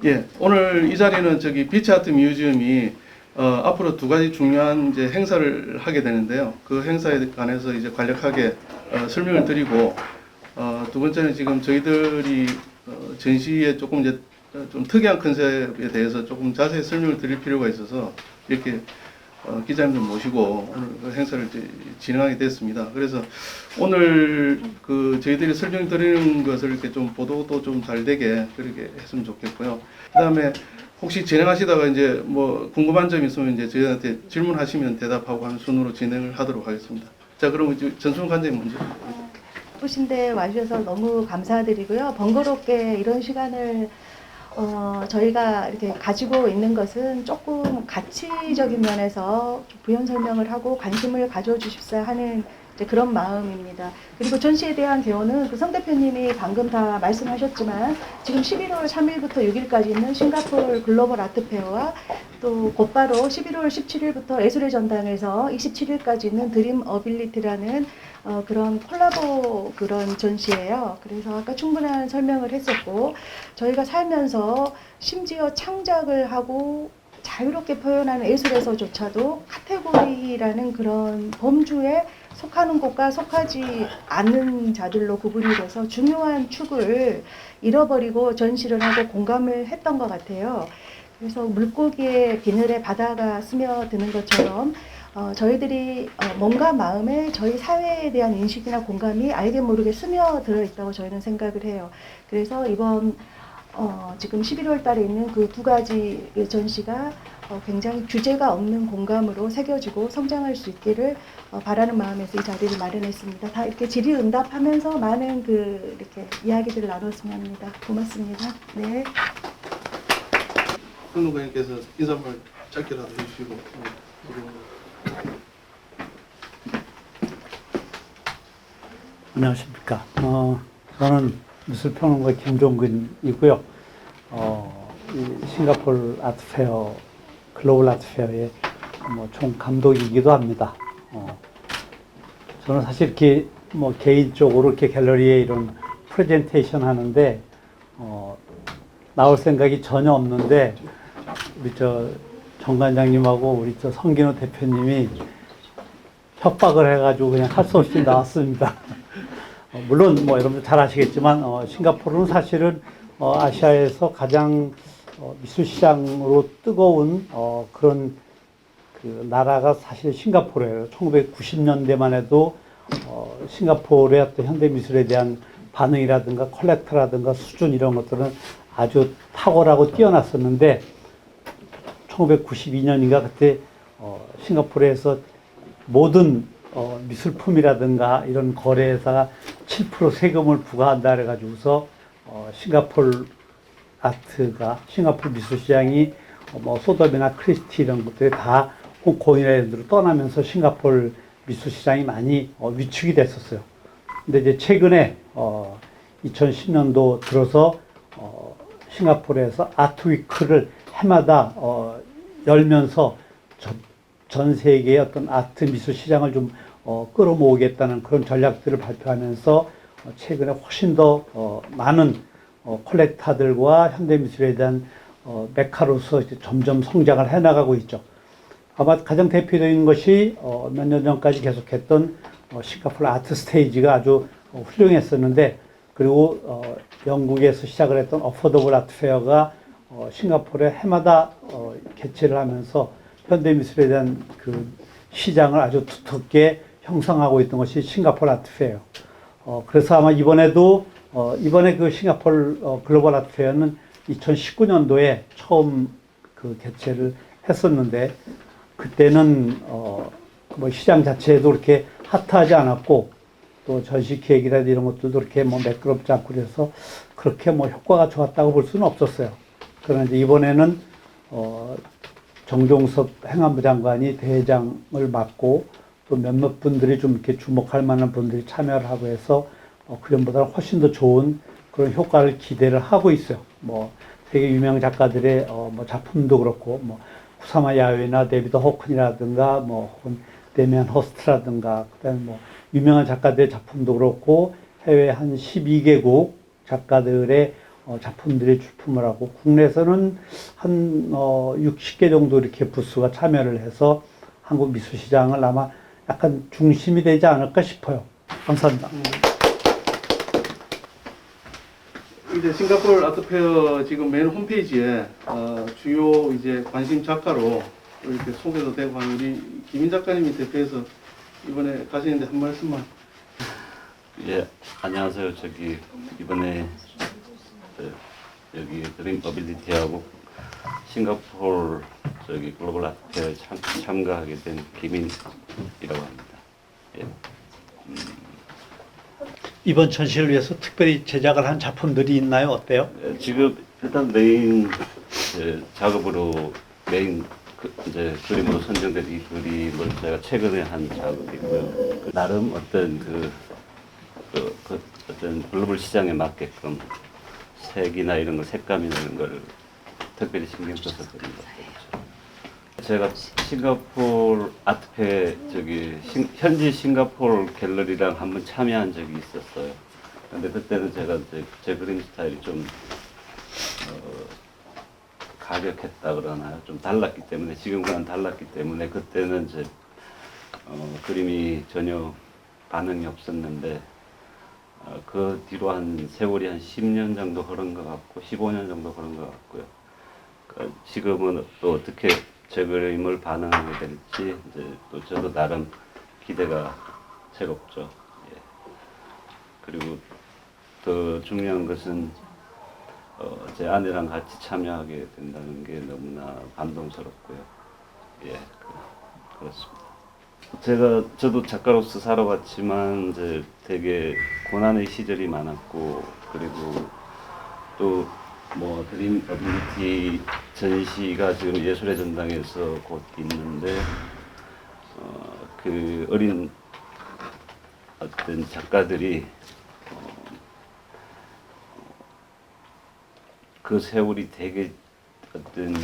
예, 오늘 이 자리는 저기 비치 아트 뮤지엄이 앞으로 두 가지 중요한 이제 행사를 하게 되는데요. 그 행사에 관해서 이제 간략하게 설명을 드리고 두 번째는 지금 저희들이 전시에 조금 이제 좀 특이한 컨셉에 대해서 조금 자세히 설명을 드릴 필요가 있어서 이렇게 기자님들 모시고 오늘 그 행사를 진행하게 됐습니다. 그래서 오늘 그 저희들이 설명드리는 것을 이렇게 좀 보도도 좀 잘 되게 그렇게 했으면 좋겠고요. 그다음에 혹시 진행하시다가 이제 뭐 궁금한 점 있으면 이제 저희한테 질문하시면 대답하고 하는 순으로 진행을 하도록 하겠습니다. 자, 그럼 전순 관장님 먼저. 바쁘신데 와주셔서 너무 감사드리고요. 번거롭게 이런 시간을 저희가 이렇게 가지고 있는 것은 조금 가치적인 면에서 부연 설명을 하고 관심을 가져주십사 하는 이제 그런 마음입니다. 그리고 전시에 대한 개요는 그 성 대표님이 방금 다 말씀하셨지만 지금 11월 3일부터 6일까지 있는 싱가포르 글로벌 아트 페어와 또 곧바로 11월 17일부터 예술의 전당에서 27일까지 있는 드림 어빌리티라는 그런 콜라보 그런 전시예요. 그래서 아까 충분한 설명을 했었고 저희가 살면서 심지어 창작을 하고 자유롭게 표현하는 예술에서조차도 카테고리라는 그런 범주에 속하는 곳과 속하지 않는 자들로 구분이 돼서 중요한 축을 잃어버리고 전시를 하고 공감을 했던 것 같아요. 그래서 물고기의 비늘에 바다가 스며드는 것처럼 저희들이 몸과 마음에 저희 사회에 대한 인식이나 공감이 알게 모르게 스며들어 있다고 저희는 생각을 해요. 그래서 이번 지금 11월 달에 있는 그 두 가지 전시가 굉장히 주제가 없는 공감으로 새겨지고 성장할 수 있기를 바라는 마음에서 이 자리를 마련했습니다. 다 이렇게 질의응답하면서 많은 이렇게 이야기들을 나눴으면 합니다. 고맙습니다. 네. 평론가님께서 인사말 짧게라도 해주시고. 안녕하십니까. 저는 미술평론가 김종근이고요. 이 싱가포르 아트페어, 글로벌 아트페어의 총 감독이기도 합니다. 저는 사실 이렇게 개인적으로 이렇게 갤러리에 이런 프레젠테이션 하는데 나올 생각이 전혀 없는데 우리 정 관장님하고 우리 성긴호 대표님이 협박을 해가지고 그냥 할 수 없이 나왔습니다. 물론 여러분들 잘 아시겠지만 싱가포르는 사실은 아시아에서 가장 미술 시장으로 뜨거운 그런 그 나라가 사실 싱가포르예요. 1990년대만 해도 싱가포르의 어떤 현대 미술에 대한 반응이라든가 컬렉터라든가 수준 이런 것들은 아주 탁월하고 뛰어났었는데 1992년인가 그때 싱가포르에서 모든 미술품이라든가 이런 거래에다가 7% 세금을 부과한다 그래가지고서 싱가포르 아트가 싱가포르 미술 시장이 소더비나 크리스티 이런 것들이 다 홍콩이나 이런 데로 떠나면서 싱가포르 미술 시장이 많이 위축이 됐었어요. 근데 이제 최근에 2010년도 들어서 싱가포르에서 아트위크를 해마다 열면서 전 세계의 어떤 아트 미술 시장을 좀 끌어모으겠다는 그런 전략들을 발표하면서 최근에 훨씬 더 많은 컬렉터들과 현대미술에 대한 메카로서 이제 점점 성장을 해나가고 있죠. 아마 가장 대표적인 것이 몇 년 전까지 계속했던 싱가포르 아트 스테이지가 아주 훌륭했었는데 그리고 영국에서 시작을 했던 어포더블 아트 페어가 싱가포르에 해마다 개최를 하면서 현대미술에 대한 그 시장을 아주 두텁게 형성하고 있던 것이 싱가포르 아트 페어. 그래서 아마 이번에 그 싱가포르 글로벌 아트 페어는 2019년도에 처음 그 개최를 했었는데 그때는 시장 자체에도 그렇게 핫하지 않았고 또 전시 기획이라든지 이런 것들도 그렇게 매끄럽지 않고 그래서 그렇게 효과가 좋았다고 볼 수는 없었어요. 그러나 이제 이번에는 정종섭 행안부 장관이 대회장을 맡고 또 몇몇 분들이 좀 이렇게 주목할 만한 분들이 참여를 하고 해서 그전보다는 훨씬 더 좋은 그런 효과를 기대를 하고 있어요. 세계 유명 작가들의 작품도 그렇고 쿠사마 야요이나 데비드 호큰이라든가 혹은 데미안 허스트라든가 그다음에 유명한 작가들의 작품도 그렇고 해외 한 12개국 작가들의 작품들이 출품을 하고 국내에서는 한 60개 정도 이렇게 부스가 참여를 해서 한국 미술 시장을 아마 약간 중심이 되지 않을까 싶어요. 감사합니다. 이제 싱가포르 아트페어 지금 메인 홈페이지에 주요 이제 관심 작가로 이렇게 소개도 되고 한 우리 김인 작가님이 대표해서 이번에 가시는데 한 말씀만. 예, 안녕하세요. 저기 이번에 여기 드림 어빌리티하고 싱가포르 저기 글로벌 아트페어에 참가하게 된 김인이라고 합니다. 예. 이번 전시를 위해서 특별히 제작을 한 작품들이 있나요? 어때요? 예, 지금 일단 메인 작업으로 메인 이제 그림으로 선정된 이 그림을 제가 최근에 한 작업이고요. 나름 어떤 그 어떤 글로벌 시장에 맞게끔 색이나 이런 거, 색감이나 이런 걸 특별히 신경 써서 그린 것 같아요. 제가 싱가포르 아트페 현지 싱가포르 갤러리랑 한번 참여한 적이 있었어요. 근데 그때는 제가 제 그림 스타일이 좀 가격했다 그러나요? 좀 달랐기 때문에, 지금과는 달랐기 때문에 그때는 그림이 전혀 반응이 없었는데 그 뒤로 한 세월이 한 10년 정도 흐른 것 같고 15년 정도 흐른 것 같고요. 지금은 또 어떻게 제 그림을 반응하게 될지 이제 또 저도 나름 기대가 새롭죠. 예. 그리고 더 중요한 것은 제 아내랑 같이 참여하게 된다는 게 너무나 감동스럽고요. 예, 그렇습니다. 저도 작가로서 살아왔지만 이제 되게 고난의 시절이 많았고, 그리고 또 뭐 드림 어빌리티 전시가 지금 예술의 전당에서 곧 있는데 그 어린 어떤 작가들이 그 세월이 되게 어떤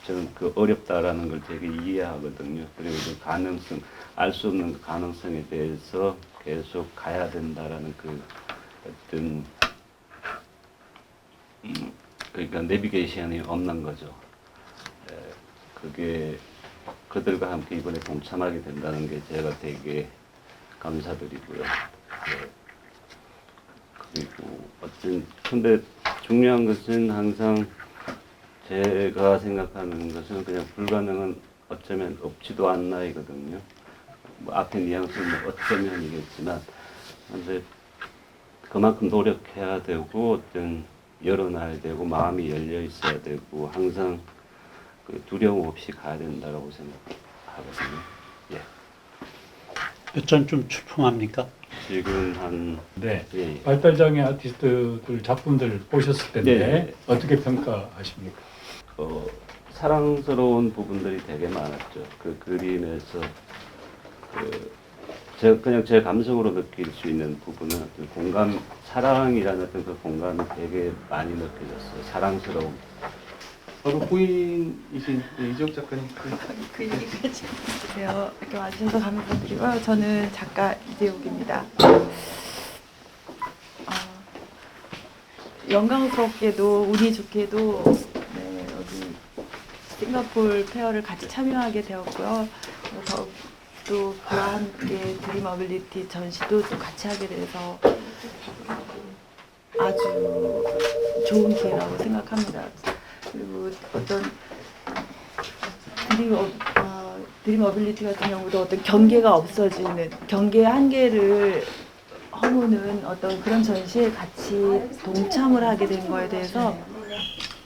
저는 그 어렵다라는 걸 되게 이해하거든요. 그리고 그 가능성, 알 수 없는 그 가능성에 대해서 계속 가야 된다라는 그 어떤 그러니까 내비게이션이 없는 거죠. 그게 그들과 함께 이번에 동참하게 된다는 게 제가 되게 감사드리고요. 그리고 근데 중요한 것은 항상 제가 생각하는 것은 그냥 불가능은 어쩌면 없지도 않나이거든요. 뭐 앞에 뉘앙스는 어쩌면이겠지만, 근데 그만큼 노력해야 되고 어떤 열어놔야 되고 마음이 열려 있어야 되고 항상 그 두려움 없이 가야 된다고 생각하거든요. 예. 몇 점쯤 출품합니까? 지금 한 네. 예. 발달장애 아티스트들 작품들 보셨을 텐데 네. 어떻게 평가하십니까? 사랑스러운 부분들이 되게 많았죠. 그 그림에서 그냥 제 감성으로 느낄 수 있는 부분은 어떤 공감, 사랑이라는 어떤 그 공감이 되게 많이 느껴졌어요. 사랑스러움. 바로 부인이신 이지혁 작가님. 그 얘기까지 해주세요. 이렇게 와주셔서 감사드리고요. 저는 작가 이재욱입니다. 영광스럽게도 운이 좋게도 네, 여기 싱가포르 페어를 같이 참여하게 되었고요. 또 그와 함께 드림 어빌리티 전시도 또 같이 하게 돼서 아주 좋은 기회라고 생각합니다. 그리고 어떤 드림 어빌리티 같은 경우도 어떤 경계가 없어지는, 경계의 한계를 허무는 어떤 그런 전시에 같이 동참을 하게 된 거에 대해서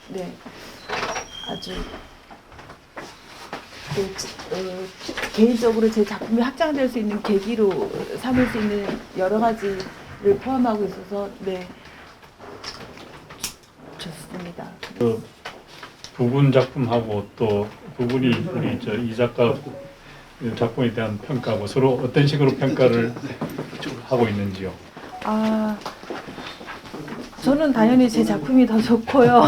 네, 아주 개인적으로 제 작품이 확장될 수 있는 계기로 삼을 수 있는 여러 가지를 포함하고 있어서 네, 좋습니다. 그 두 분 작품하고 또 두 분이 우리 이 작가 작품에 대한 평가하고 서로 어떤 식으로 평가를 하고 있는지요? 저는 당연히 제 작품이 더 좋고요.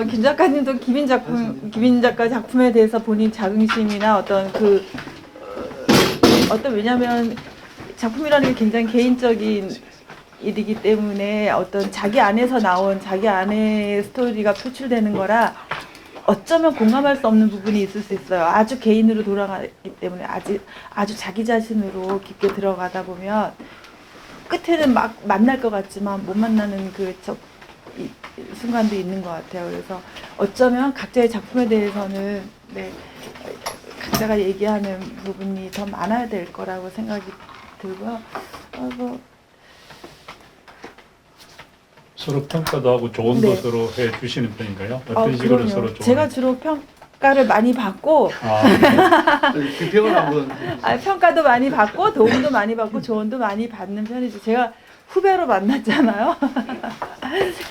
김 작가님도 김인 작가 작품에 대해서 본인 자긍심이나 왜냐면 작품이라는 게 굉장히 개인적인 일이기 때문에 어떤 자기 안에서 나온 자기 안의 스토리가 표출되는 거라 어쩌면 공감할 수 없는 부분이 있을 수 있어요. 아주 개인으로 돌아가기 때문에 아주 자기 자신으로 깊게 들어가다 보면 끝에는 막 만날 것 같지만 못 만나는 이 순간도 있는 것 같아요. 그래서 어쩌면 각자의 작품에 대해서는 네, 각자가 얘기하는 부분이 더 많아야 될 거라고 생각이 들고요. 서로 평가도 하고 조언도 네. 서로 해 주시는 편인가요? 어떤 식으로 그럼요. 서로 조언? 제가 주로 평가를 많이 받고 비평을 한번 평가도 많이 받고 도움도 많이 받고 조언도 많이 받는 편이죠. 제가 후배로 만났잖아요.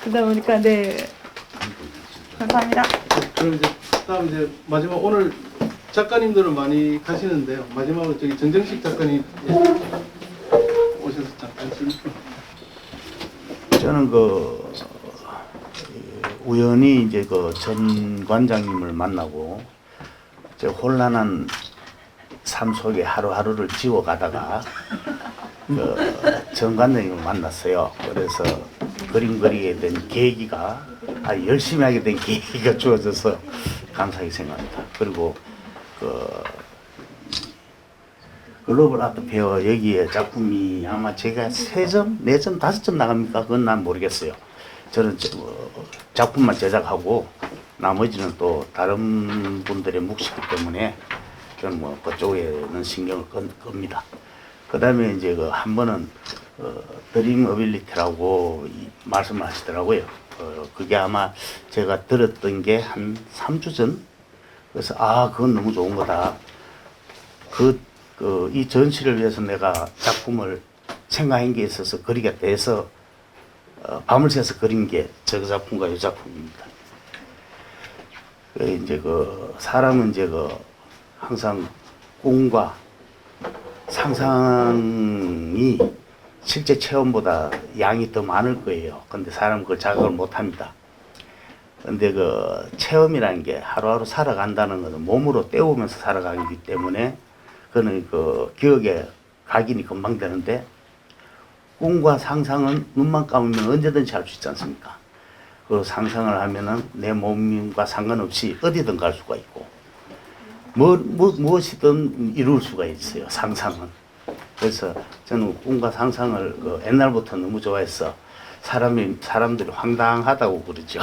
그러다 보니까 네 감사합니다. 그럼 이제 다음 이제 마지막 오늘 작가님들은 많이 가시는데요. 마지막으로 저기 정정식 작가님 오셔서 잠깐 저는 우연히 이제 전 관장님을 만나고 저 혼란한 삶 속에 하루하루를 지워가다가 전 관장님을 만났어요. 그래서 그림 그리게 된 계기가 열심히 하게 된 계기가 주어져서 감사하게 생각합니다. 그리고 글로벌 아트 페어 여기에 작품이 아마 제가 3점, 4점, 5점 나갑니까? 그건 난 모르겠어요. 저는 작품만 제작하고 나머지는 또 다른 분들의 몫이기 때문에 저는 뭐 그쪽에는 신경을 겁니다. 그 다음에 이제 한 번은 드림 어빌리티라고 말씀을 하시더라고요. 그게 아마 제가 들었던 게 한 3주 전? 그래서 그건 너무 좋은 거다. 이 전시를 위해서 내가 작품을 생각한 게 있어서 그리겠다 해서 밤을 새서 그린 게 저 작품과 이 작품입니다. 이제 사람은 이제 항상 꿈과 상상이 실제 체험보다 양이 더 많을 거예요. 근데 사람은 그걸 자각을 못 합니다. 근데 체험이라는 게 하루하루 살아간다는 것은 몸으로 때우면서 살아가기 때문에 그는 기억에 각인이 금방 되는데 꿈과 상상은 눈만 감으면 언제든지 할 수 있지 않습니까? 그 상상을 하면은 내 몸과 상관없이 어디든 갈 수가 있고 무엇이든 이룰 수가 있어요. 상상은. 그래서 저는 꿈과 상상을 옛날부터 너무 좋아해서 사람들이 황당하다고 그러죠.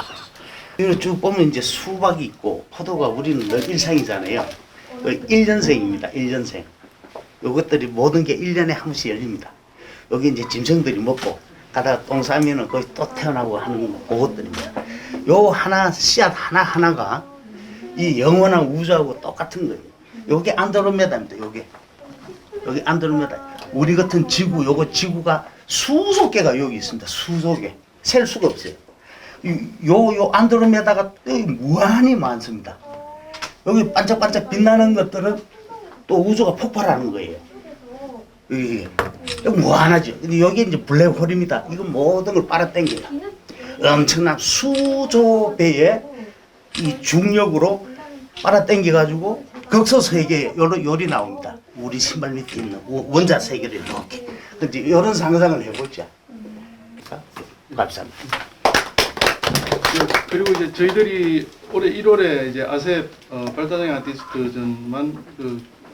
이걸 쭉 보면 이제 수박이 있고 포도가 우리는 늘 일상이잖아요. 1년생입니다. 1년생. 요것들이 모든 게 1년에 한 번씩 열립니다. 여기 이제 짐승들이 먹고 가다가 똥 싸면은 거기 또 태어나고 하는 그것들입니다. 요 씨앗 하나하나가 이 영원한 우주하고 똑같은 거예요. 요게 안드로메다입니다. 여기 안드로메다. 우리 같은 지구, 요거 지구가 수십 개가 여기 있습니다. 수십 개. 셀 수가 없어요. 요 안드로메다가 무한히 많습니다. 여기 반짝반짝 빛나는 것들은 또 우주가 폭발하는 거예요. 이게 무한하죠. 근데 여기 이제 블랙홀입니다. 이거 모든 걸 빨아당겨요. 엄청난 수조 배의 이 중력으로 빨아당겨가지고 극소 세계 요리 나옵니다. 우리 신발 밑에 있는 원자 세계를 이렇게. 근데 이런 상상을 해보자. 감사합니다. 그리고 이제 저희들이 올해 1월에 이제 아셉 발달장애 아티스트전만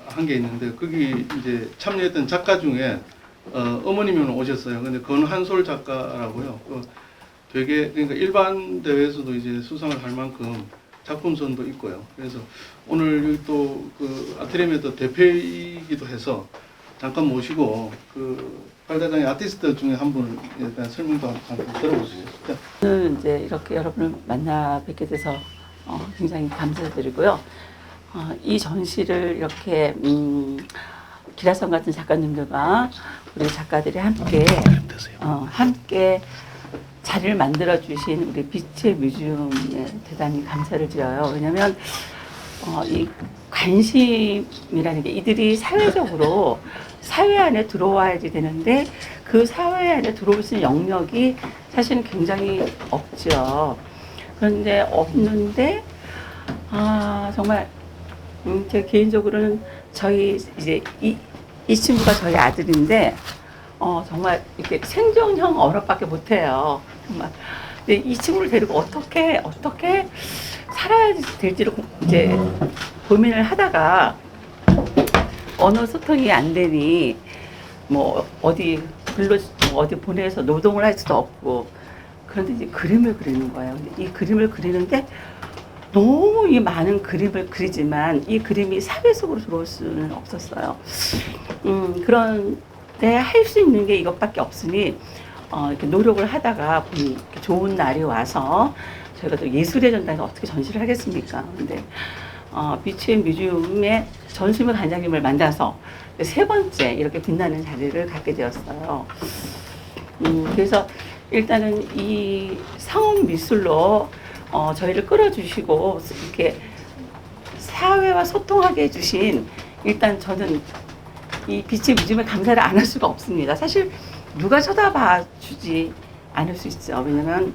한 게 있는데 거기 이제 참여했던 작가 중에 어머님이 오셨어요. 근데 권한솔 작가라고요. 되게 그러니까 일반 대회에서도 이제 수상을 할 만큼 작품선도 있고요. 그래서 오늘 여기 또 아트리움의 또 대표이기도 해서 잠깐 모시고 발달장애 아티스트 중에 한 분을 일단 설명도 잠깐 들어보시죠. 오늘 이제 이렇게 여러분을 만나 뵙게 돼서 굉장히 감사드리고요. 이 전시를 이렇게 기라성 같은 작가님들과 우리 작가들이 함께 자리를 만들어 주신 우리 빛의 뮤지엄에 대단히 감사를 드려요. 왜냐하면 이 관심이라는 게 이들이 사회적으로 사회 안에 들어와야지 되는데 그 사회 안에 들어올 수 있는 영역이 사실은 굉장히 없죠. 그런데 없는데 정말 제 개인적으로는 저희 이제 이 친구가 저희 아들인데 정말 이렇게 생존형 언어밖에 못해요. 정말. 근데 이 친구를 데리고 어떻게 살아야 될지를 이제 고민을 하다가 언어 소통이 안 되니 뭐 어디 어디 보내서 노동을 할 수도 없고 그런데 이제 그림을 그리는 거예요. 근데 이 그림을 그리는데 너무 이 많은 그림을 그리지만 이 그림이 사회 속으로 들어올 수는 없었어요. 그런데 할 수 있는 게 이것밖에 없으니 이렇게 노력을 하다가 보니 이렇게 좋은 날이 와서 저희가 또 예술의 전당에서 어떻게 전시를 하겠습니까? 근데 비치 뮤지엄의 전수미 관장님을 만나서 세 번째 이렇게 빛나는 자리를 갖게 되었어요. 그래서 일단은 이 상업 미술로 저희를 끌어주시고 이렇게 사회와 소통하게 해주신 일단 저는 이 빛의 뮤지엄에 감사를 안 할 수가 없습니다. 사실 누가 쳐다봐 주지 않을 수 있죠. 왜냐면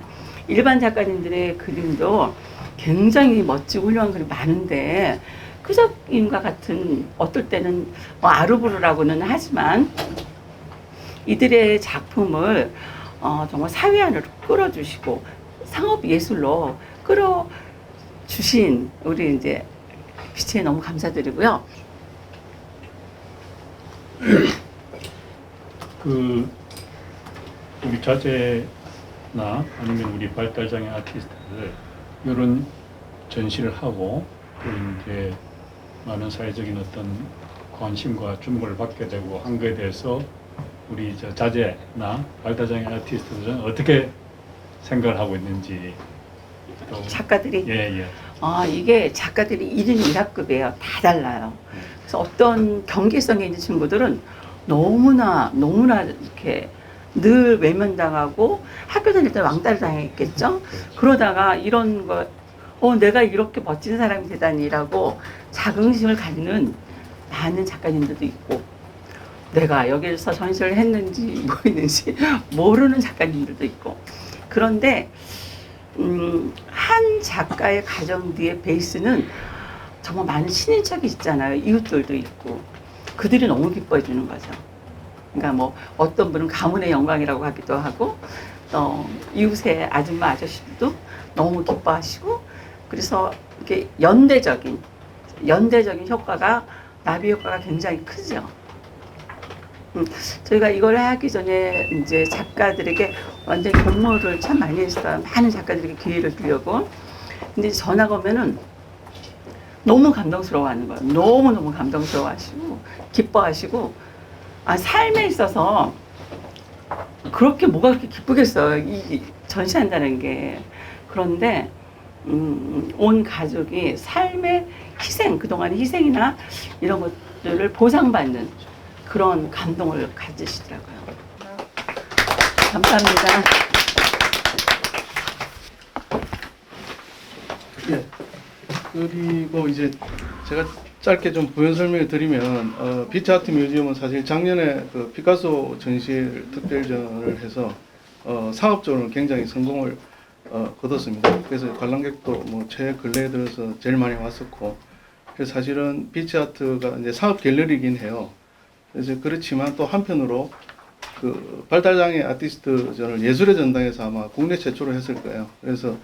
일반 작가님들의 그림도 굉장히 멋지고 훌륭한 그림 많은데 끄적임과 같은 어떨 때는 뭐 아루부루라고는 하지만 이들의 작품을 정말 사회 안으로 끌어주시고 상업 예술로 끌어주신 우리 이제 빛에 너무 감사드리고요. 그 우리 자제나 아니면 우리 발달장애 아티스트들 이런 전시를 하고 또 이제 많은 사회적인 어떤 관심과 주목을 받게 되고 한 거에 대해서 우리 자제나 발달장애 아티스트들은 어떻게 생각을 하고 있는지 또 작가들이 예. 이게 작가들이 1인 1학급이에요. 다 달라요. 그래서 어떤 경계성에 있는 친구들은 너무나 이렇게 늘 외면당하고 학교 다닐 때 왕따를 당했겠죠. 그러다가 이런 거 내가 이렇게 멋진 사람이 되다니라고 자긍심을 가지는 많은 작가님들도 있고 내가 여기서 전시를 했는지 뭐 있는지 모르는 작가님들도 있고 그런데 한 작가의 가정 뒤에 베이스는 정말 많은 친인척이 있잖아요. 이웃들도 있고 그들이 너무 기뻐해 주는 거죠. 그러니까 뭐 어떤 분은 가문의 영광이라고 하기도 하고 또 이웃의 아줌마 아저씨들도 너무 기뻐하시고 그래서 이렇게 연대적인 효과가 나비 효과가 굉장히 크죠. 저희가 이걸 하기 전에 이제 작가들에게 완전히 공모를 참 많이 했어요. 많은 작가들에게 기회를 주려고. 근데 전화가 오면은 너무 감동스러워하는 거예요. 너무 감동스러워하시고 기뻐하시고 삶에 있어서 그렇게 뭐가 그렇게 기쁘겠어요. 이 전시한다는 게. 그런데 온 가족이 삶의 희생, 그동안의 희생이나 이런 것들을 보상받는 그런 감동을 가지시더라고요. 감사합니다. 예. 그리고 이제 제가 짧게 좀 부연 설명을 드리면 비치 아트 뮤지엄은 사실 작년에 그 피카소 전시를 특별전을 해서 상업적으로 굉장히 성공을 거뒀습니다. 그래서 관람객도 뭐 최근래에 들어서 제일 많이 왔었고, 그래서 사실은 비치 아트가 이제 상업 갤러리이긴 해요. 그래서 그렇지만 또 한편으로 그 발달장애 아티스트전을 예술의 전당에서 아마 국내 최초로 했을 거예요. 그래서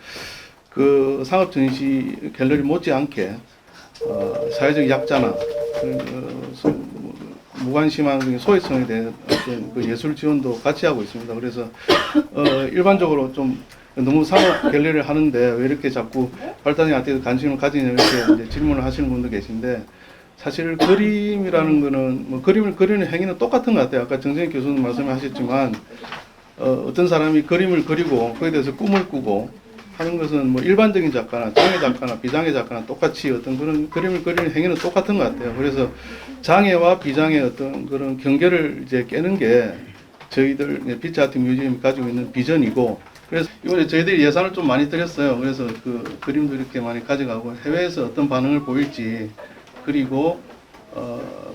그 상업 전시 갤러리 못지않게 사회적 약자나 무관심한 소외성에 대한 어떤 그 예술 지원도 같이 하고 있습니다. 그래서 일반적으로 좀 너무 상업 갤러리를 하는데 왜 이렇게 자꾸 발달장애 아티스트 관심을 가지냐 이렇게 이제 질문을 하시는 분도 계신데, 사실 그림이라는 거는 뭐 그림을 그리는 행위는 똑같은 것 같아요. 아까 정정희 교수님 말씀하셨지만 어떤 사람이 그림을 그리고 거기에 대해서 꿈을 꾸고 하는 것은 뭐 일반적인 작가나 장애 작가나 비장애 작가나 똑같이 어떤 그런 그림을 그리는 행위는 똑같은 것 같아요. 그래서 장애와 비장애 어떤 그런 경계를 이제 깨는 게 저희들 비치 아트 뮤지엄이 가지고 있는 비전이고, 그래서 이번에 저희들이 예산을 좀 많이 들였어요. 그래서 그 그림도 이렇게 많이 가져가고 해외에서 어떤 반응을 보일지, 그리고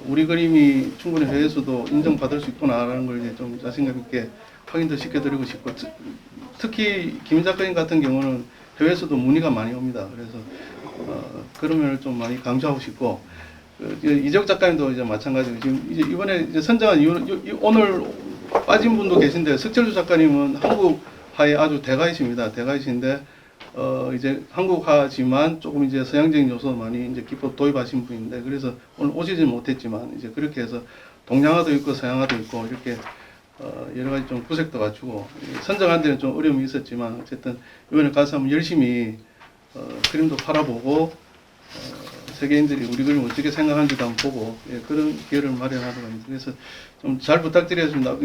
우리 그림이 충분히 해외에서도 인정받을 수 있구나라는 걸 이제 좀 자신감 있게 확인도 시켜드리고 싶고, 특히 김 작가님 같은 경우는 해외에서도 문의가 많이 옵니다. 그래서 그런 면을 좀 많이 강조하고 싶고, 이재욱 작가님도 이제 마찬가지고 지금 이제 이번에 이제 선정한 이유는 오늘 빠진 분도 계신데 석철주 작가님은 한국화의 아주 대가이십니다. 대가이신데 이제 한국화지만 조금 이제 서양적인 요소 많이 이제 기법 도입하신 분인데 그래서 오늘 오시진 못했지만 이제 그렇게 해서 동양화도 있고 서양화도 있고 이렇게 여러 가지 좀 구색도 갖추고 선정한 데는 좀 어려움이 있었지만 어쨌든 이번에 가서 한번 열심히 그림도 팔아보고 세계인들이 우리 그림을 어떻게 생각하는지도 한번 보고 그런 기회를 마련하도록 합니다. 그래서 좀 잘 부탁드리겠습니다.